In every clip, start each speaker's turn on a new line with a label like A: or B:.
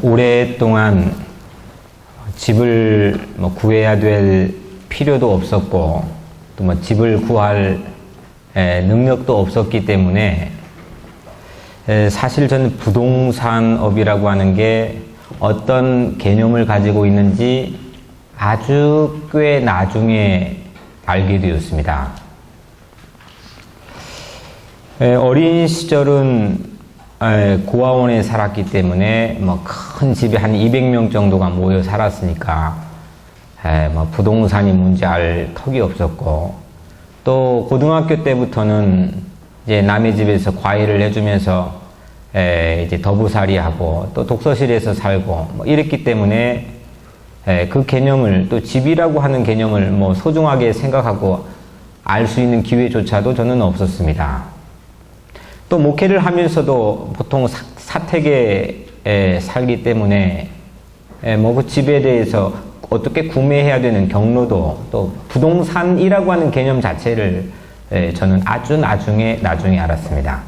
A: 오랫동안 집을 구해야 될 필요도 없었고 또 집을 구할 능력도 없었기 때문에 사실 저는 부동산업이라고 하는 게 어떤 개념을 가지고 있는지 아주 꽤 나중에 알게 되었습니다. 어린 시절은 고아원에 살았기 때문에 큰 집에 한 200명 정도가 모여 살았으니까 부동산이 뭔지 알 턱이 없었고, 또 고등학교 때부터는 이제 남의 집에서 과외를 해주면서 이제 더부살이하고 또 독서실에서 살고 이랬기 때문에 그 개념을, 또 집이라고 하는 개념을 소중하게 생각하고 알 수 있는 기회조차도 저는 없었습니다. 또 목회를 하면서도 보통 사택에 살기 때문에 그 집에 대해서 어떻게 구매해야 되는 경로도, 또 부동산이라고 하는 개념 자체를 저는 아주 나중에 알았습니다.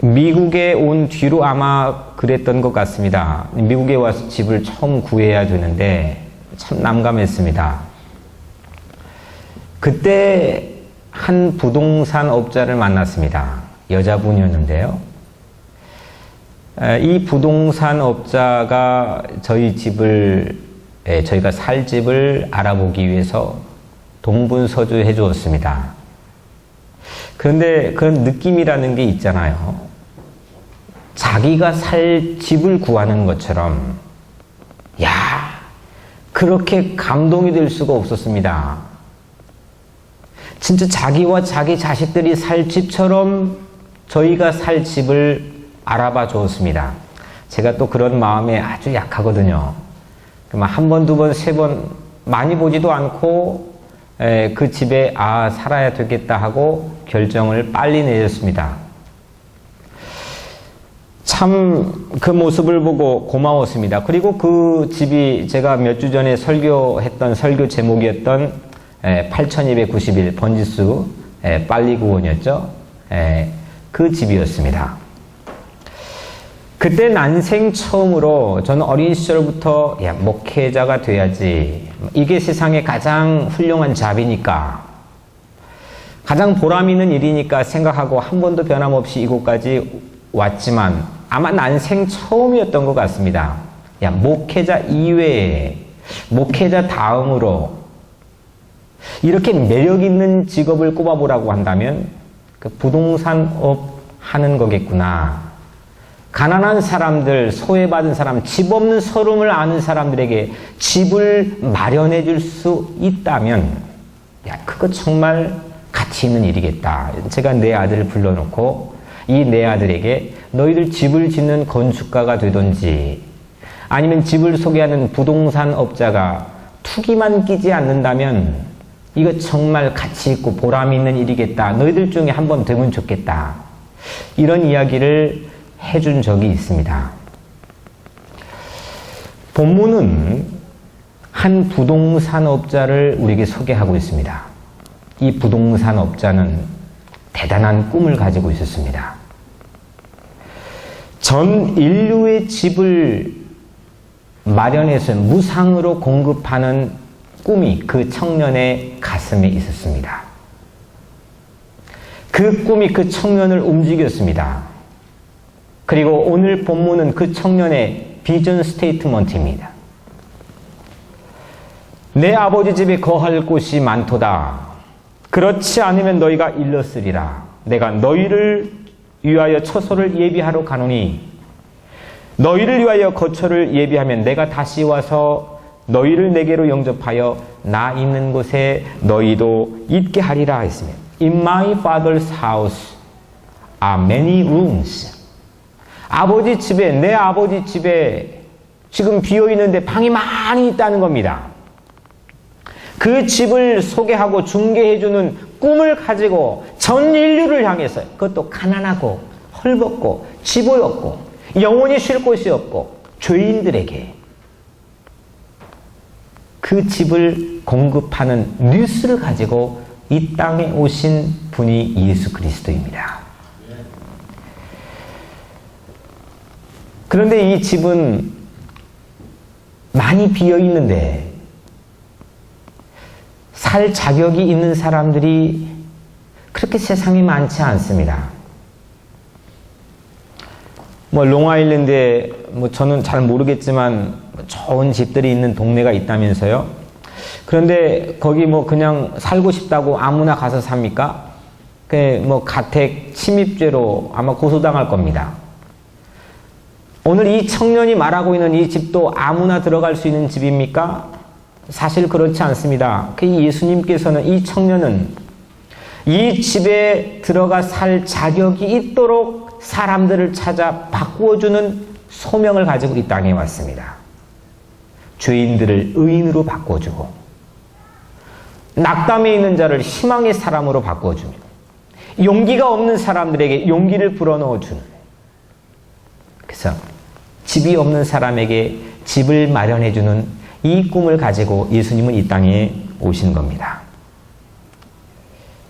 A: 미국에 온 뒤로 아마 그랬던 것 같습니다. 미국에 와서 집을 처음 구해야 되는데 참 난감했습니다. 그때 한 부동산 업자를 만났습니다. 여자분이었는데요. 이 부동산 업자가 저희가 살 집을 알아보기 위해서 동분서주해 주었습니다. 그런데 그런 느낌이라는 게 있잖아요. 자기가 살 집을 구하는 것처럼, 그렇게 감동이 될 수가 없었습니다. 진짜 자기와 자기 자식들이 살 집처럼 저희가 살 집을 알아봐 주었습니다. 제가 또 그런 마음에 아주 약하거든요. 한 번, 두 번, 세 번 많이 보지도 않고 그 집에 살아야 되겠다 하고 결정을 빨리 내렸습니다. 참 그 모습을 보고 고마웠습니다. 그리고 그 집이 제가 몇 주 전에 설교했던 설교 제목이었던 8291 번지수 빨리 구원이었죠. 그 집이었습니다. 그때 난생 처음으로 저는 어린 시절부터 목회자가 돼야지, 이게 세상에 가장 훌륭한 잡이니까, 가장 보람 있는 일이니까 생각하고 한 번도 변함없이 이곳까지 왔지만 아마 난생 처음이었던 것 같습니다. 목회자 이외에, 목회자 다음으로 이렇게 매력 있는 직업을 꼽아보라고 한다면 그 부동산업 하는 거겠구나. 가난한 사람들, 소외받은 사람, 집 없는 서름을 아는 사람들에게 집을 마련해 줄 수 있다면 그거 정말 가치 있는 일이겠다. 제가 내 아들을 불러놓고 이 내 아들에게 너희들 집을 짓는 건축가가 되든지, 아니면 집을 소개하는 부동산 업자가 투기만 끼지 않는다면 이거 정말 가치 있고 보람 있는 일이겠다. 너희들 중에 한 번 되면 좋겠다. 이런 이야기를 해준 적이 있습니다. 본문은 한 부동산업자를 우리에게 소개하고 있습니다. 이 부동산업자는 대단한 꿈을 가지고 있었습니다. 전 인류의 집을 마련해서 무상으로 공급하는 꿈이 그 청년의 가슴에 있었습니다. 그 꿈이 그 청년을 움직였습니다. 그리고 오늘 본문은 그 청년의 비전 스테이트먼트입니다. 내 아버지 집에 거할 곳이 많도다. 그렇지 않으면 너희가 일렀으리라. 내가 너희를 위하여 처소를 예비하러 가노니 너희를 위하여 거처를 예비하면 내가 다시 와서 너희를 내게로 영접하여 나 있는 곳에 너희도 있게 하리라 했습니다. In my father's house are many rooms. 아버지 집에, 내 아버지 집에 지금 비어있는데 방이 많이 있다는 겁니다. 그 집을 소개하고 중개해주는 꿈을 가지고 전 인류를 향해서, 그것도 가난하고 헐벗고 집 없고 영원히 쉴 곳이 없고 죄인들에게 그 집을 공급하는 뉴스를 가지고 이 땅에 오신 분이 예수 그리스도입니다. 그런데 이 집은 많이 비어 있는데 살 자격이 있는 사람들이 그렇게 세상에 많지 않습니다. 롱아일랜드에 저는 잘 모르겠지만 좋은 집들이 있는 동네가 있다면서요. 그런데 거기 그냥 살고 싶다고 아무나 가서 삽니까? 가택 침입죄로 아마 고소당할 겁니다. 오늘 이 청년이 말하고 있는 이 집도 아무나 들어갈 수 있는 집입니까? 사실 그렇지 않습니다. 예수님께서는 이 청년은 이 집에 들어가 살 자격이 있도록 사람들을 찾아 바꾸어주는 소명을 가지고 이 땅에 왔습니다. 죄인들을 의인으로 바꿔주고 낙담에 있는 자를 희망의 사람으로 바꿔주며 용기가 없는 사람들에게 용기를 불어넣어주는, 그래서 집이 없는 사람에게 집을 마련해주는 이 꿈을 가지고 예수님은 이 땅에 오신 겁니다.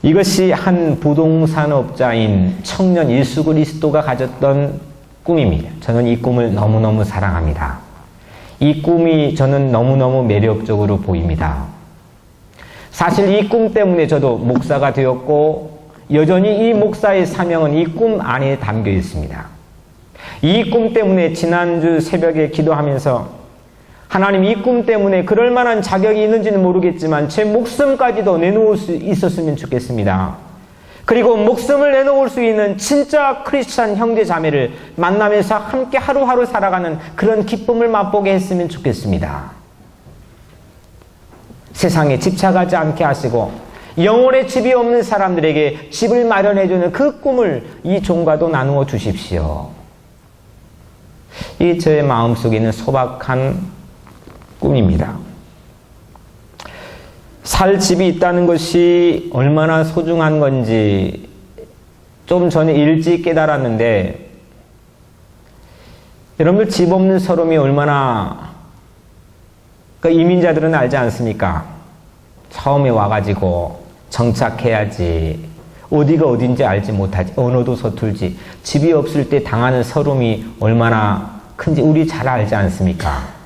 A: 이것이 한 부동산업자인 청년 예수 그리스도가 가졌던 꿈입니다. 저는 이 꿈을 너무너무 사랑합니다. 이 꿈이 저는 너무너무 매력적으로 보입니다. 사실 이 꿈 때문에 저도 목사가 되었고 여전히 이 목사의 사명은 이 꿈 안에 담겨 있습니다. 이 꿈 때문에 지난주 새벽에 기도하면서 하나님, 이 꿈 때문에 그럴 만한 자격이 있는지는 모르겠지만 제 목숨까지도 내놓을 수 있었으면 좋겠습니다. 그리고 목숨을 내놓을 수 있는 진짜 크리스찬 형제 자매를 만나면서 함께 하루하루 살아가는 그런 기쁨을 맛보게 했으면 좋겠습니다. 세상에 집착하지 않게 하시고 영혼의 집이 없는 사람들에게 집을 마련해주는 그 꿈을 이 종과도 나누어 주십시오. 이 저의 마음속에 있는 소박한 꿈입니다. 살 집이 있다는 것이 얼마나 소중한 건지 좀 전에 일찍 깨달았는데, 여러분들 집 없는 서름이 얼마나, 이민자들은 알지 않습니까? 처음에 와가지고 정착해야지, 어디가 어딘지 알지 못하지, 언어도 서툴지, 집이 없을 때 당하는 서름이 얼마나 큰지 우리 잘 알지 않습니까?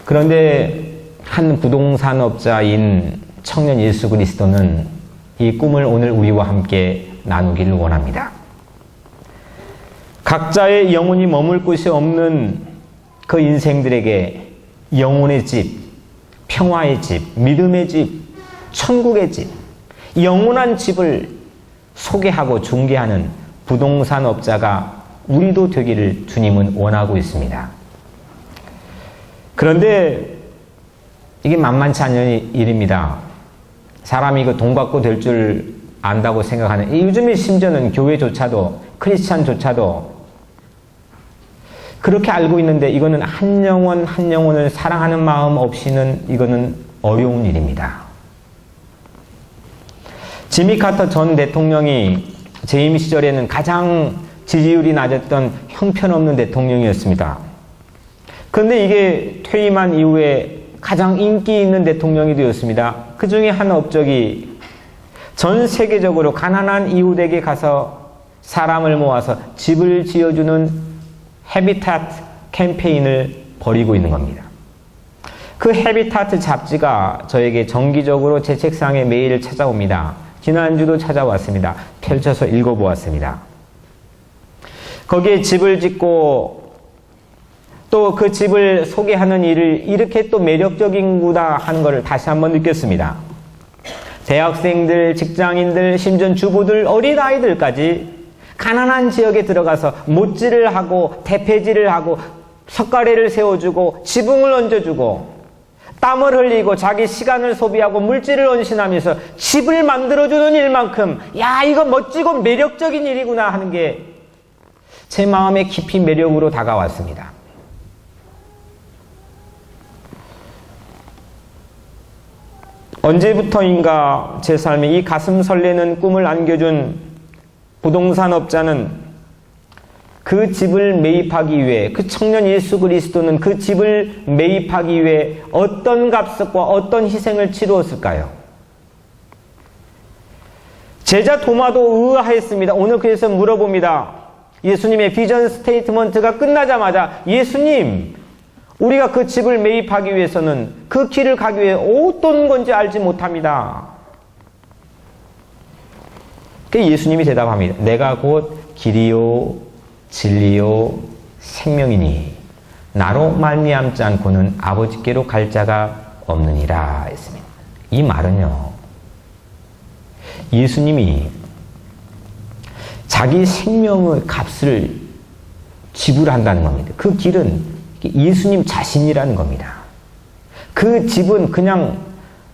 A: 그런데 한 부동산업자인 청년 예수 그리스도는 이 꿈을 오늘 우리와 함께 나누기를 원합니다. 각자의 영혼이 머물 곳이 없는 그 인생들에게 영혼의 집, 평화의 집, 믿음의 집, 천국의 집, 영원한 집을 소개하고 중개하는 부동산업자가 우리도 되기를 주님은 원하고 있습니다. 그런데 이게 만만치 않은 일입니다. 사람이 돈 갖고 될 줄 안다고 생각하는, 요즘에 심지어는 교회조차도, 크리스찬조차도 그렇게 알고 있는데 이거는 한 영혼 한 영혼을 사랑하는 마음 없이는 이거는 어려운 일입니다. 지미 카터 전 대통령이 재임 시절에는 가장 지지율이 낮았던 형편없는 대통령이었습니다. 그런데 이게 퇴임한 이후에 가장 인기 있는 대통령이 되었습니다. 그 중에 한 업적이 전 세계적으로 가난한 이웃에게 가서 사람을 모아서 집을 지어주는 해비타트 캠페인을 벌이고 있는 겁니다. 그 해비타트 잡지가 저에게 정기적으로 제 책상에 매일 찾아옵니다. 지난주도 찾아왔습니다. 펼쳐서 읽어보았습니다. 거기에 집을 짓고 또 그 집을 소개하는 일을 이렇게 또 매력적인구나 하는 것을 다시 한번 느꼈습니다. 대학생들, 직장인들, 심지어 주부들, 어린아이들까지 가난한 지역에 들어가서 못질을 하고 대패질을 하고 석가래를 세워주고 지붕을 얹어주고 땀을 흘리고 자기 시간을 소비하고 물질을 헌신하면서 집을 만들어주는 일만큼 야, 이거 멋지고 매력적인 일이구나 하는 게 제 마음에 깊이 매력으로 다가왔습니다. 언제부터인가 제 삶에 이 가슴 설레는 꿈을 안겨준 부동산업자는 그 집을 매입하기 위해, 그 청년 예수 그리스도는 그 집을 매입하기 위해 어떤 값과 어떤 희생을 치루었을까요? 제자 도마도 의아했습니다. 오늘 그래서 물어봅니다. 예수님의 비전 스테이트먼트가 끝나자마자 예수님, 우리가 그 집을 매입하기 위해서는 그 길을 가기 위해 어떤 건지 알지 못합니다. 예수님이 대답합니다. 내가 곧 길이요 진리요 생명이니 나로 말미암지 않고는 아버지께로 갈 자가 없느니라 했습니다. 이 말은요, 예수님이 자기 생명의 값을 지불한다는 겁니다. 그 길은 예수님 자신이라는 겁니다. 그 집은 그냥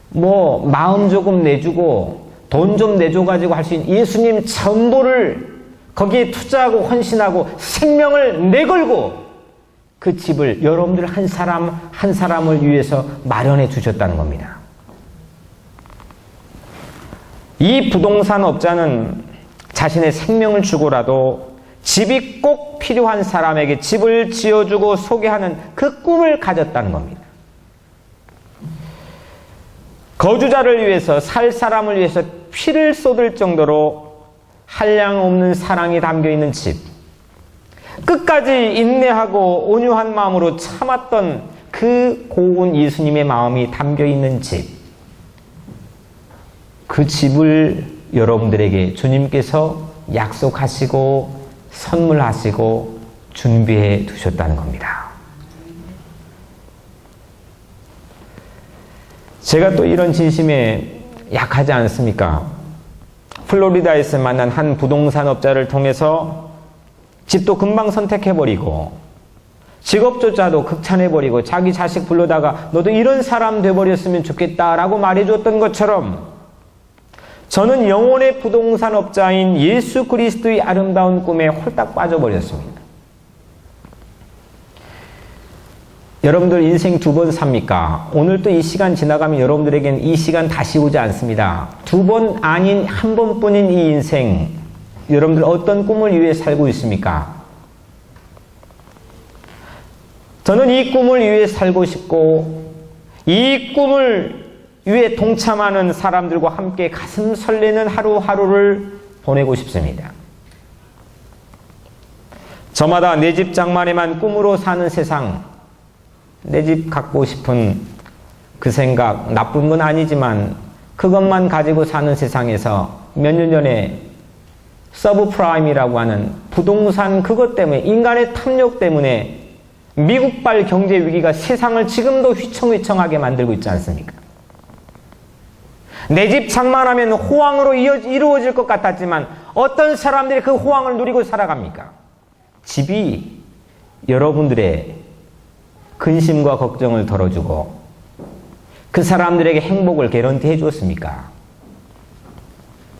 A: 뭐 마음 조금 내주고 돈 좀 내줘가지고 할 수 있는, 예수님 전부를 거기에 투자하고 헌신하고 생명을 내걸고 그 집을 여러분들 한 사람 한 사람을 위해서 마련해 주셨다는 겁니다. 이 부동산 업자는 자신의 생명을 주고라도 집이 꼭 필요한 사람에게 집을 지어주고 소개하는 그 꿈을 가졌다는 겁니다. 거주자를 위해서, 살 사람을 위해서 피를 쏟을 정도로 한량없는 사랑이 담겨있는 집, 끝까지 인내하고 온유한 마음으로 참았던 그 고운 예수님의 마음이 담겨있는 집, 그 집을 여러분들에게 주님께서 약속하시고 선물하시고 준비해 두셨다는 겁니다. 제가 또 이런 진심에 약하지 않습니까? 플로리다에서 만난 한 부동산 업자를 통해서 집도 금방 선택해버리고 직업조차도 극찬해버리고 자기 자식 불러다가 너도 이런 사람 돼버렸으면 좋겠다라고 말해줬던 것처럼 저는 영혼의 부동산 업자인 예수 그리스도의 아름다운 꿈에 홀딱 빠져버렸습니다. 여러분들 인생 2번 삽니까? 오늘 또 이 시간 지나가면 여러분들에겐 이 시간 다시 오지 않습니다. 2번 아닌 1번뿐인 이 인생, 여러분들 어떤 꿈을 위해 살고 있습니까? 저는 이 꿈을 위해 살고 싶고 이 꿈을 위해 동참하는 사람들과 함께 가슴 설레는 하루하루를 보내고 싶습니다. 저마다 내 집 장만에만 꿈으로 사는 세상, 내 집 갖고 싶은 그 생각, 나쁜 건 아니지만 그것만 가지고 사는 세상에서 몇 년 전에 서브프라임이라고 하는 부동산 그것 때문에, 인간의 탐욕 때문에 미국발 경제 위기가 세상을 지금도 휘청휘청하게 만들고 있지 않습니까? 내 집 장만하면 호황으로 이루어질 것 같았지만 어떤 사람들이 그 호황을 누리고 살아갑니까? 집이 여러분들의 근심과 걱정을 덜어주고 그 사람들에게 행복을 개런티해 주었습니까?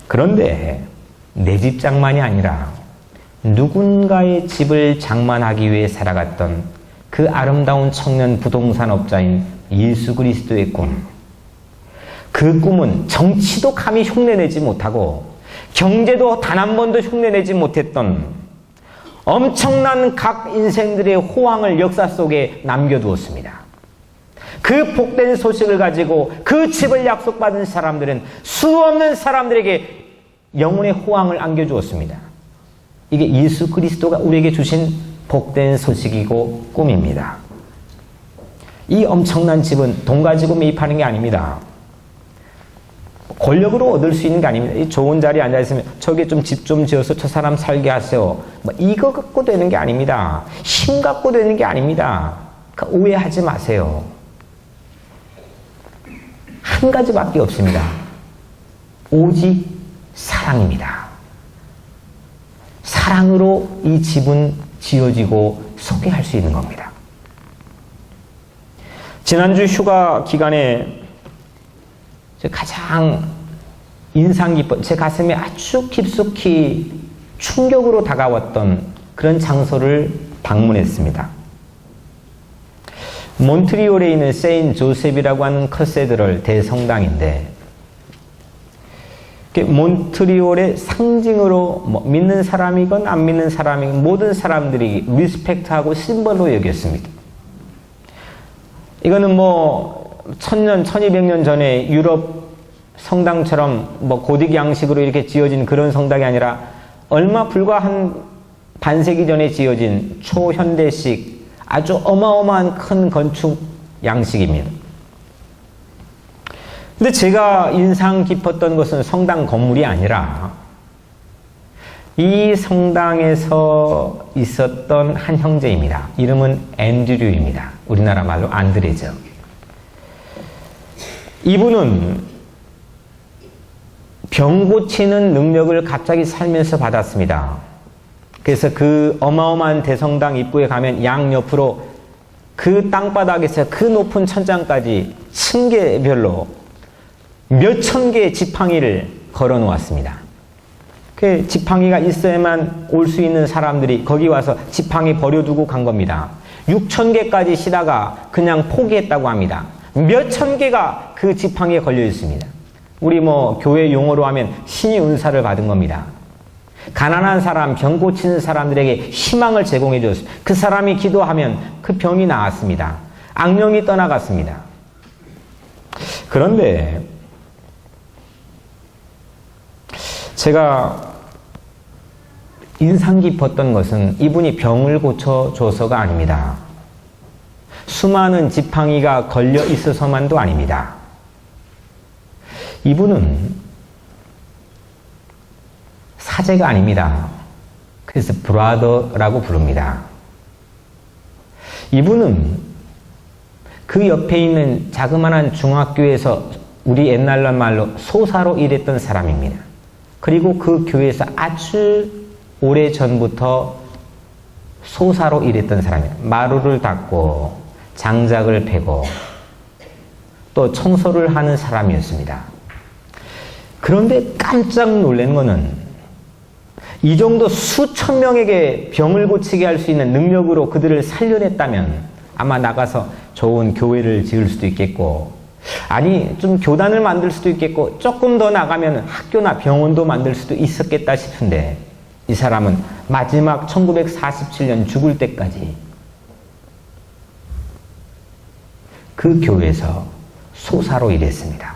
A: 그런데 내 집 장만이 아니라 누군가의 집을 장만하기 위해 살아갔던 그 아름다운 청년 부동산 업자인 예수 그리스도의 꿈, 그 꿈은 정치도 감히 흉내내지 못하고 경제도 단 한 번도 흉내내지 못했던 엄청난 각 인생들의 호황을 역사 속에 남겨두었습니다. 그 복된 소식을 가지고 그 집을 약속받은 사람들은 수없는 사람들에게 영혼의 호황을 안겨주었습니다. 이게 예수 그리스도가 우리에게 주신 복된 소식이고 꿈입니다. 이 엄청난 집은 돈 가지고 매입하는 게 아닙니다. 권력으로 얻을 수 있는 게 아닙니다. 이 좋은 자리에 앉아있으면 저게 좀 집 좀 지어서 저 사람 살게 하세요. 이거 갖고 되는 게 아닙니다. 힘 갖고 되는 게 아닙니다. 그러니까 오해하지 마세요. 한 가지밖에 없습니다. 오직 사랑입니다. 사랑으로 이 집은 지어지고 소개할 수 있는 겁니다. 지난주 휴가 기간에 가장 인상 깊은, 제 가슴에 아주 깊숙이 충격으로 다가왔던 그런 장소를 방문했습니다. 몬트리올에 있는 세인 조셉이라고 하는 커세드럴 대성당인데, 몬트리올의 상징으로 믿는 사람이건 안 믿는 사람이건 모든 사람들이 리스펙트하고 심벌로 여겼습니다. 이거는 1000년, 1200년 전에 유럽 성당처럼 고딕 양식으로 이렇게 지어진 그런 성당이 아니라 얼마 불과 한 반세기 전에 지어진 초현대식 아주 어마어마한 큰 건축 양식입니다. 근데 제가 인상 깊었던 것은 성당 건물이 아니라 이 성당에서 있었던 한 형제입니다. 이름은 앤드류입니다. 우리나라 말로 안드레죠. 이분은 병 고치는 능력을 갑자기 살면서 받았습니다. 그래서 그 어마어마한 대성당 입구에 가면 양옆으로 그 땅바닥에서 그 높은 천장까지 층계별로 몇천 개의 지팡이를 걸어 놓았습니다. 그 지팡이가 있어야만 올 수 있는 사람들이 거기 와서 지팡이 버려두고 간 겁니다. 6천 개까지 쉬다가 그냥 포기했다고 합니다. 몇천 개가 그 지팡이에 걸려 있습니다. 우리 교회 용어로 하면 신의 은사를 받은 겁니다. 가난한 사람, 병 고치는 사람들에게 희망을 제공해 줬습니다. 그 사람이 기도하면 그 병이 나았습니다. 악령이 떠나갔습니다. 그런데 제가 인상 깊었던 것은 이분이 병을 고쳐줘서가 아닙니다. 수많은 지팡이가 걸려 있어서만도 아닙니다. 이분은 사제가 아닙니다. 그래서 브라더라고 부릅니다. 이분은 그 옆에 있는 자그마한 중학교에서 우리 옛날 말로 소사로 일했던 사람입니다. 그리고 그 교회에서 아주 오래 전부터 소사로 일했던 사람이에요. 마루를 닦고 장작을 패고 또 청소를 하는 사람이었습니다. 그런데 깜짝 놀란 거는 이 정도 수천 명에게 병을 고치게 할 수 있는 능력으로 그들을 살려냈다면 아마 나가서 좋은 교회를 지을 수도 있겠고, 아니 좀 교단을 만들 수도 있겠고, 조금 더 나가면 학교나 병원도 만들 수도 있었겠다 싶은데 이 사람은 마지막 1947년 죽을 때까지 그 교회에서 소사로 일했습니다.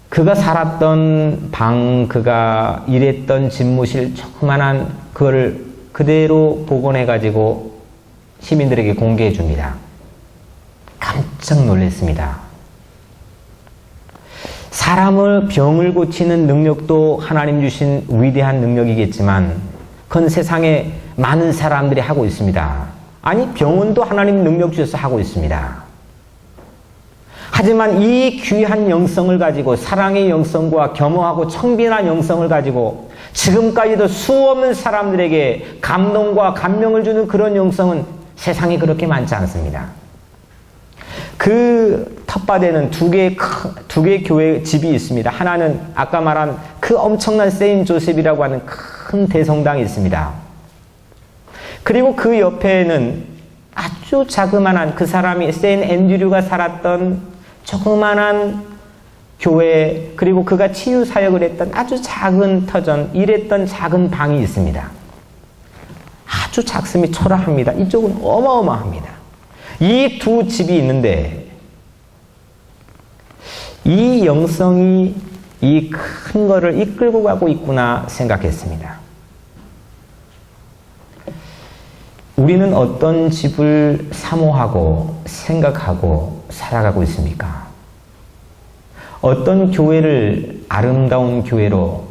A: 그가 살았던 방, 그가 일했던 집무실 조그만한 그거를 그대로 복원해가지고 시민들에게 공개해 줍니다. 깜짝 놀랐습니다. 사람을 병을 고치는 능력도 하나님 주신 위대한 능력이겠지만 그건 세상에 많은 사람들이 하고 있습니다. 아니 병원도 하나님 능력 주셔서 하고 있습니다. 하지만 이 귀한 영성을 가지고, 사랑의 영성과 겸허하고 청빈한 영성을 가지고 지금까지도 수없는 사람들에게 감동과 감명을 주는 그런 영성은 세상에 그렇게 많지 않습니다. 그 텃밭에는 두 개의 교회 집이 있습니다. 하나는 아까 말한 그 엄청난 세인 조셉이라고 하는 큰 대성당이 있습니다. 그리고 그 옆에는 아주 자그만한, 그 사람이 세인 앤드류가 살았던 조그만한 교회, 그리고 그가 치유 사역을 했던 아주 작은 터전, 일했던 작은 방이 있습니다. 아주 작습이 초라합니다. 이쪽은 어마어마합니다. 이 두 집이 있는데 이 영성이 이 큰 거를 이끌고 가고 있구나 생각했습니다. 우리는 어떤 집을 사모하고 생각하고 살아가고 있습니까? 어떤 교회를 아름다운 교회로,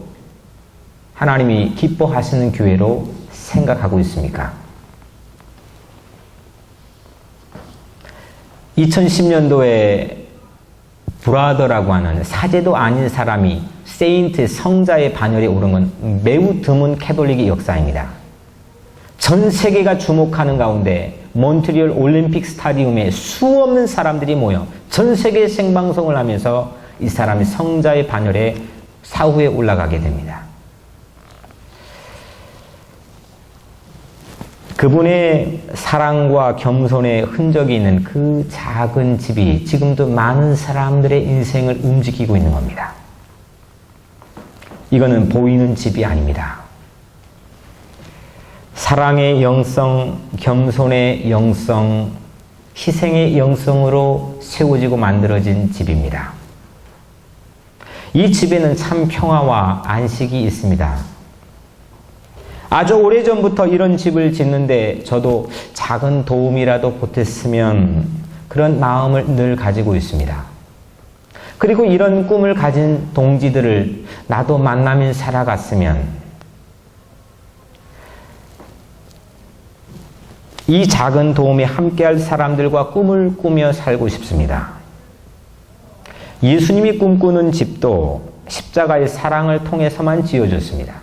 A: 하나님이 기뻐하시는 교회로 생각하고 있습니까? 2010년도에 브라더라고 하는 사제도 아닌 사람이 세인트, 성자의 반열에 오른 건 매우 드문 캐톨릭의 역사입니다. 전 세계가 주목하는 가운데 몬트리올 올림픽 스타디움에 수없는 사람들이 모여 전 세계 생방송을 하면서 이 사람이 성자의 반열에 사후에 올라가게 됩니다. 그분의 사랑과 겸손의 흔적이 있는 그 작은 집이 지금도 많은 사람들의 인생을 움직이고 있는 겁니다. 이거는 보이는 집이 아닙니다. 사랑의 영성, 겸손의 영성, 희생의 영성으로 세워지고 만들어진 집입니다. 이 집에는 참 평화와 안식이 있습니다. 아주 오래전부터 이런 집을 짓는데 저도 작은 도움이라도 보탰으면 그런 마음을 늘 가지고 있습니다. 그리고 이런 꿈을 가진 동지들을 나도 만나며 살아갔으면 이 작은 도움에 함께할 사람들과 꿈을 꾸며 살고 싶습니다. 예수님이 꿈꾸는 집도 십자가의 사랑을 통해서만 지어졌습니다.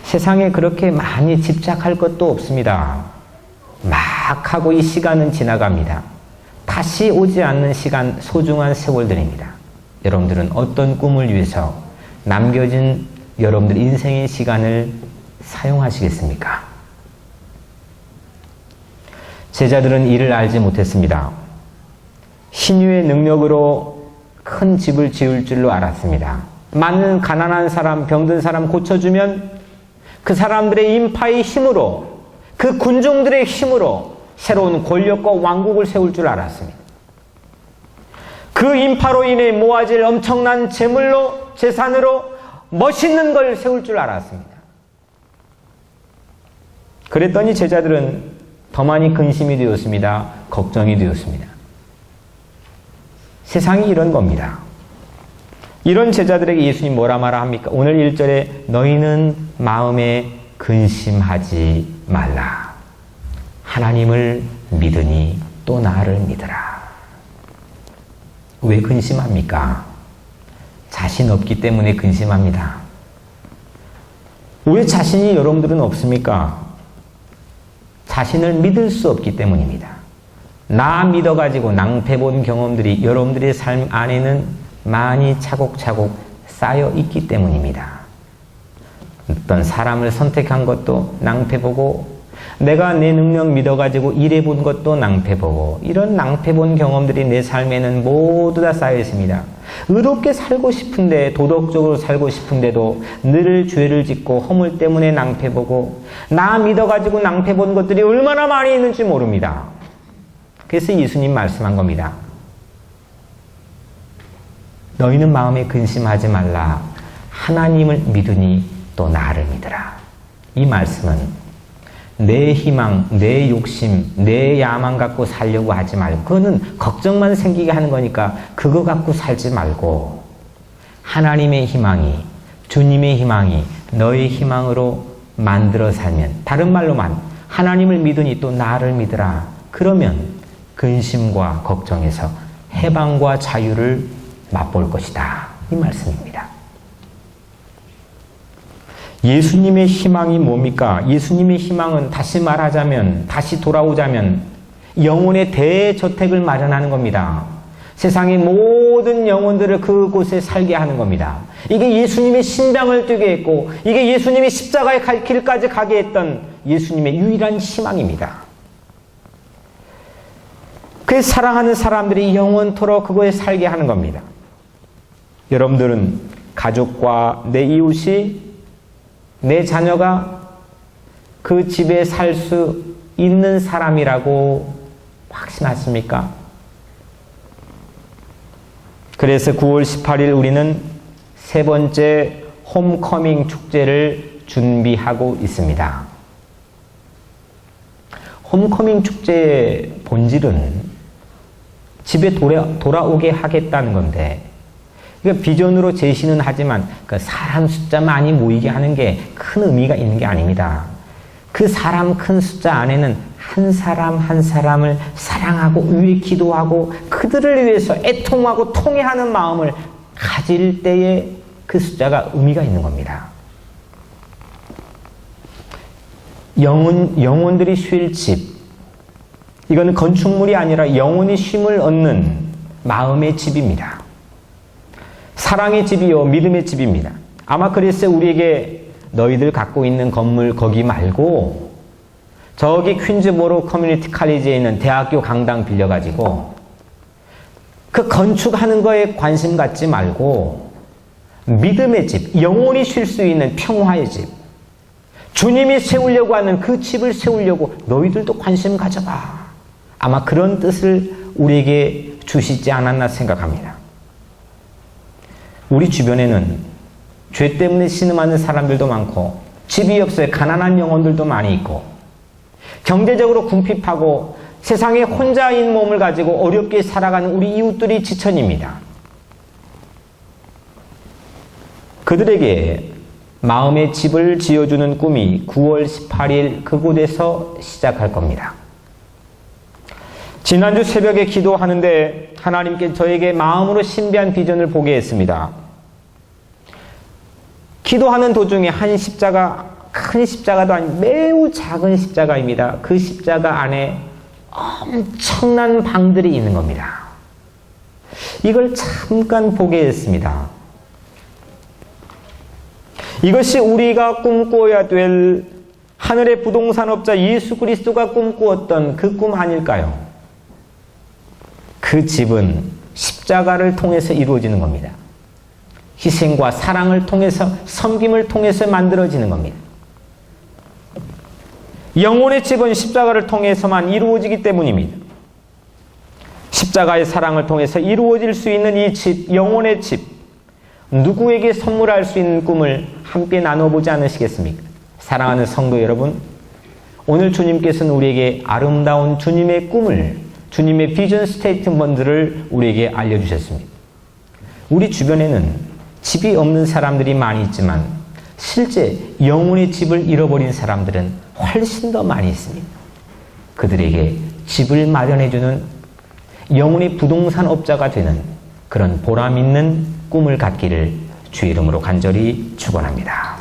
A: 세상에 그렇게 많이 집착할 것도 없습니다. 막 하고 이 시간은 지나갑니다. 다시 오지 않는 시간, 소중한 세월들입니다. 여러분들은 어떤 꿈을 위해서 남겨진 여러분들 인생의 시간을 사용하시겠습니까? 제자들은 이를 알지 못했습니다. 신유의 능력으로 큰 집을 지을 줄로 알았습니다. 많은 가난한 사람, 병든 사람 고쳐주면 그 사람들의 인파의 힘으로, 그 군중들의 힘으로 새로운 권력과 왕국을 세울 줄 알았습니다. 그 인파로 인해 모아질 엄청난 재물로, 재산으로 멋있는 걸 세울 줄 알았습니다. 그랬더니 제자들은 더 많이 근심이 되었습니다. 걱정이 되었습니다. 세상이 이런 겁니다. 이런 제자들에게 예수님 뭐라 말아 합니까? 오늘 1절에 너희는 마음에 근심하지 말라. 하나님을 믿으니 또 나를 믿으라. 왜 근심합니까? 자신 없기 때문에 근심합니다. 왜 자신이 여러분들은 없습니까? 자신을 믿을 수 없기 때문입니다. 나 믿어가지고 낭패본 경험들이 여러분들의 삶 안에는 많이 차곡차곡 쌓여 있기 때문입니다. 어떤 사람을 선택한 것도 낭패보고, 내가 내 능력 믿어가지고 일해본 것도 낭패보고, 이런 낭패본 경험들이 내 삶에는 모두 다 쌓여 있습니다. 의롭게 살고 싶은데, 도덕적으로 살고 싶은데도 늘 죄를 짓고 허물 때문에 낭패보고, 나 믿어가지고 낭패본 것들이 얼마나 많이 있는지 모릅니다. 그래서 예수님 말씀한 겁니다. 너희는 마음에 근심하지 말라. 하나님을 믿으니 또 나를 믿으라. 이 말씀은 내 희망, 내 욕심, 내 야망 갖고 살려고 하지 말고, 그거는 걱정만 생기게 하는 거니까 그거 갖고 살지 말고, 하나님의 희망이, 주님의 희망이 너의 희망으로 만들어 살면, 다른 말로만 하나님을 믿으니 또 나를 믿으라. 그러면 근심과 걱정에서 해방과 자유를 맛볼 것이다. 이 말씀입니다. 예수님의 희망이 뭡니까? 예수님의 희망은 다시 말하자면, 다시 돌아오자면 영혼의 대저택을 마련하는 겁니다. 세상의 모든 영혼들을 그곳에 살게 하는 겁니다. 이게 예수님의 신장을 뛰게 했고, 이게 예수님이 십자가의 길까지 가게 했던 예수님의 유일한 희망입니다. 그 사랑하는 사람들이 영원토록 그곳에 살게 하는 겁니다. 여러분들은 가족과 내 이웃이, 내 자녀가 그 집에 살 수 있는 사람이라고 확신하십니까? 그래서 9월 18일 우리는 세 번째 홈커밍 축제를 준비하고 있습니다. 홈커밍 축제의 본질은 집에 돌아오게 하겠다는 건데, 그러니까 비전으로 제시는 하지만 그 사람 숫자 많이 모이게 하는 게 큰 의미가 있는 게 아닙니다. 그 사람 큰 숫자 안에는 한 사람 한 사람을 사랑하고 위해 기도하고 그들을 위해서 애통하고 통회하는 마음을 가질 때에 그 숫자가 의미가 있는 겁니다. 영혼들이 쉴 집, 이거는 건축물이 아니라 영혼이 쉼을 얻는 마음의 집입니다. 사랑의 집이요 믿음의 집입니다. 아마 그래서 우리에게 너희들 갖고 있는 건물 거기 말고 저기 퀸즈보로 커뮤니티 칼리지에 있는 대학교 강당 빌려가지고 그 건축하는 거에 관심 갖지 말고 믿음의 집, 영혼이 쉴 수 있는 평화의 집, 주님이 세우려고 하는 그 집을 세우려고 너희들도 관심 가져봐. 아마 그런 뜻을 우리에게 주시지 않았나 생각합니다. 우리 주변에는 죄 때문에 신음하는 사람들도 많고, 집이 없어요. 가난한 영혼들도 많이 있고, 경제적으로 궁핍하고 세상에 혼자인 몸을 가지고 어렵게 살아가는 우리 이웃들이 지천입니다. 그들에게 마음의 집을 지어주는 꿈이 9월 18일 그곳에서 시작할 겁니다. 지난주 새벽에 기도하는데 하나님께 저에게 마음으로 신비한 비전을 보게 했습니다. 기도하는 도중에 한 십자가, 큰 십자가도 아니고 매우 작은 십자가입니다. 그 십자가 안에 엄청난 방들이 있는 겁니다. 이걸 잠깐 보게 했습니다. 이것이 우리가 꿈꿔야 될 하늘의 부동산업자 예수 그리스도가 꿈꾸었던 그 꿈 아닐까요? 그 집은 십자가를 통해서 이루어지는 겁니다. 희생과 사랑을 통해서, 섬김을 통해서 만들어지는 겁니다. 영혼의 집은 십자가를 통해서만 이루어지기 때문입니다. 십자가의 사랑을 통해서 이루어질 수 있는 이 집, 영혼의 집, 누구에게 선물할 수 있는 꿈을 함께 나눠보지 않으시겠습니까? 사랑하는 성도 여러분, 오늘 주님께서는 우리에게 아름다운 주님의 꿈을, 주님의 비전 스테이트먼트를 우리에게 알려주셨습니다. 우리 주변에는 집이 없는 사람들이 많이 있지만 실제 영혼의 집을 잃어버린 사람들은 훨씬 더 많이 있습니다. 그들에게 집을 마련해주는 영혼의 부동산 업자가 되는 그런 보람 있는 꿈을 갖기를 주의 이름으로 간절히 축원합니다.